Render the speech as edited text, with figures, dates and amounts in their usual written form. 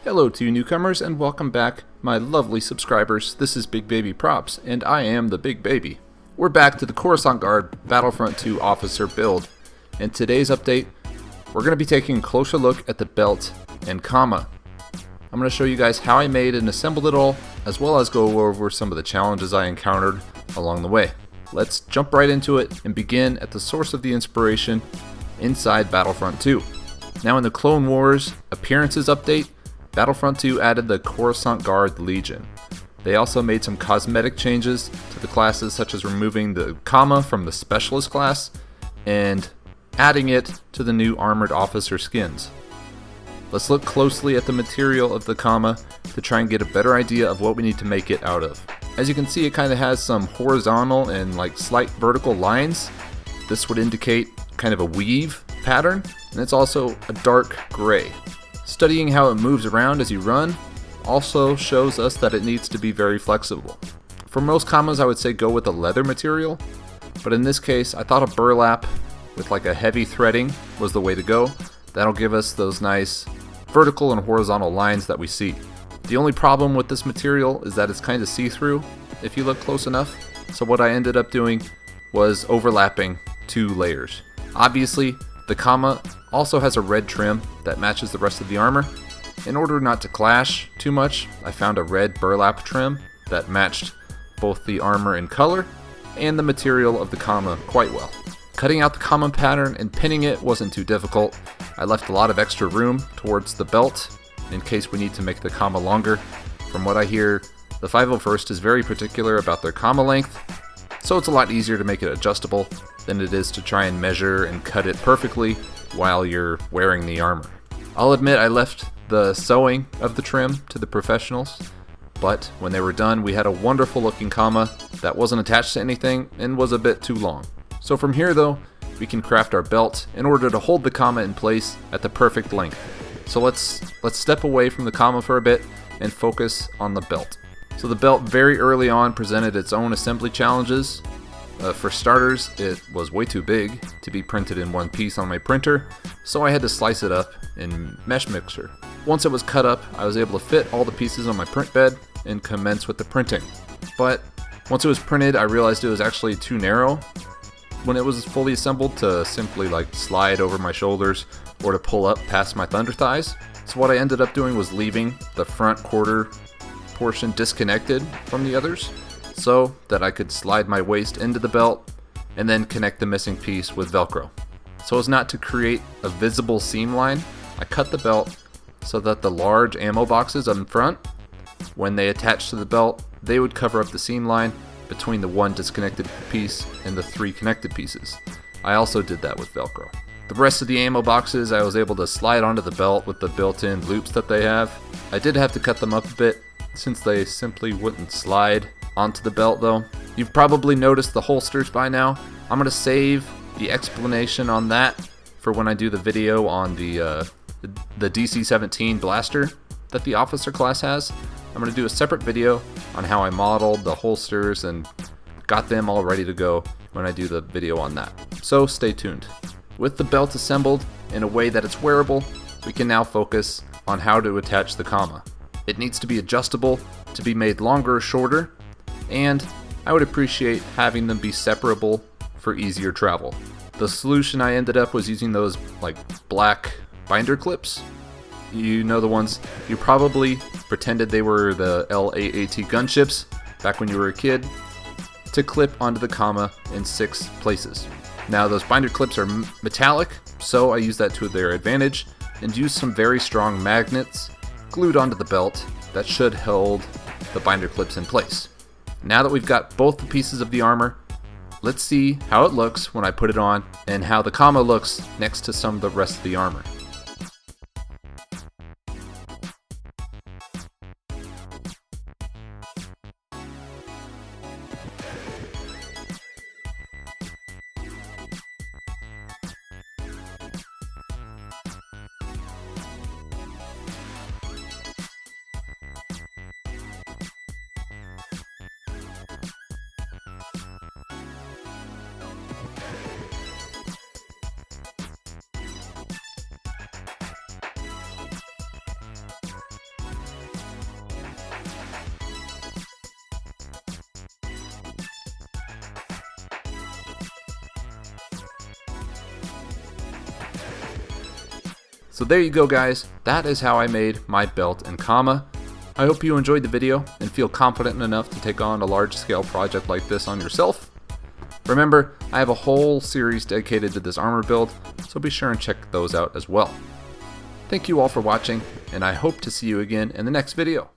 Hello to you newcomers and welcome back, my lovely subscribers. This is Big Baby Props, and I am the Big Baby. We're back to the Coruscant Guard Battlefront 2 officer build. In today's update, we're going to be taking a closer look at the belt and comma. I'm going to show you guys how I made and assembled it all, as well as go over some of the challenges I encountered along the way. Let's jump right into it and begin at the source of the inspiration inside Battlefront 2. Now in the Clone Wars appearances update, Battlefront 2 added the Coruscant Guard Legion. They also made some cosmetic changes to the classes, such as removing the comma from the Specialist class and adding it to the new Armored Officer skins. Let's look closely at the material of the comma to try and get a better idea of what we need to make it out of. As you can see, it kind of has some horizontal and slight vertical lines. This would indicate kind of a weave pattern, and it's also a dark gray. Studying how it moves around as you run also shows us that it needs to be very flexible. For most commas, I would say go with a leather material, but in this case I thought a burlap with a heavy threading was the way to go. That'll give us those nice vertical and horizontal lines that we see. The only problem with this material is that it's kind of see-through if you look close enough, so what I ended up doing was overlapping two layers. Obviously, the comma also has a red trim that matches the rest of the armor. In order not to clash too much, I found a red burlap trim that matched both the armor in color and the material of the comma quite well. Cutting out the comma pattern and pinning it wasn't too difficult. I left a lot of extra room towards the belt in case we need to make the comma longer. From what I hear, the 501st is very particular about their comma length, so it's a lot easier to make it adjustable than it is to try and measure and cut it perfectly while you're wearing the armor. I'll admit I left the sewing of the trim to the professionals, but when they were done, we had a wonderful looking comma that wasn't attached to anything and was a bit too long. So from here though, we can craft our belt in order to hold the comma in place at the perfect length. So let's step away from the comma for a bit and focus on the belt. So the belt very early on presented its own assembly challenges. For starters, it was way too big to be printed in one piece on my printer, so I had to slice it up in Mesh Mixer. Once it was cut up, I was able to fit all the pieces on my print bed and commence with the printing. But once it was printed, I realized it was actually too narrow when it was fully assembled to simply slide over my shoulders or to pull up past my thunder thighs. So what I ended up doing was leaving the front quarter portion disconnected from the others, so that I could slide my waist into the belt and then connect the missing piece with Velcro. So as not to create a visible seam line, I cut the belt so that the large ammo boxes on front, when they attached to the belt, they would cover up the seam line between the one disconnected piece and the three connected pieces. I also did that with Velcro. The rest of the ammo boxes I was able to slide onto the belt with the built-in loops that they have. I did have to cut them up a bit since they simply wouldn't slide onto the belt though. You've probably noticed the holsters by now. I'm going to save the explanation on that for when I do the video on the DC-17 blaster that the officer class has. I'm going to do a separate video on how I modeled the holsters and got them all ready to go when I do the video on that. So stay tuned. With the belt assembled in a way that it's wearable, we can now focus on how to attach the comma. It needs to be adjustable to be made longer or shorter, and I would appreciate having them be separable for easier travel. The solution I ended up was using those black binder clips. You know, the ones you probably pretended they were the LAAT gunships back when you were a kid, to clip onto the comma in 6 places. Now those binder clips are metallic, so I used that to their advantage and used some very strong magnets glued onto the belt that should hold the binder clips in place. Now that we've got both the pieces of the armor, let's see how it looks when I put it on and how the comma looks next to some of the rest of the armor. So there you go guys, that is how I made my belt and comma. I hope you enjoyed the video and feel confident enough to take on a large scale project like this on yourself. Remember, I have a whole series dedicated to this armor build, so be sure and check those out as well. Thank you all for watching, and I hope to see you again in the next video.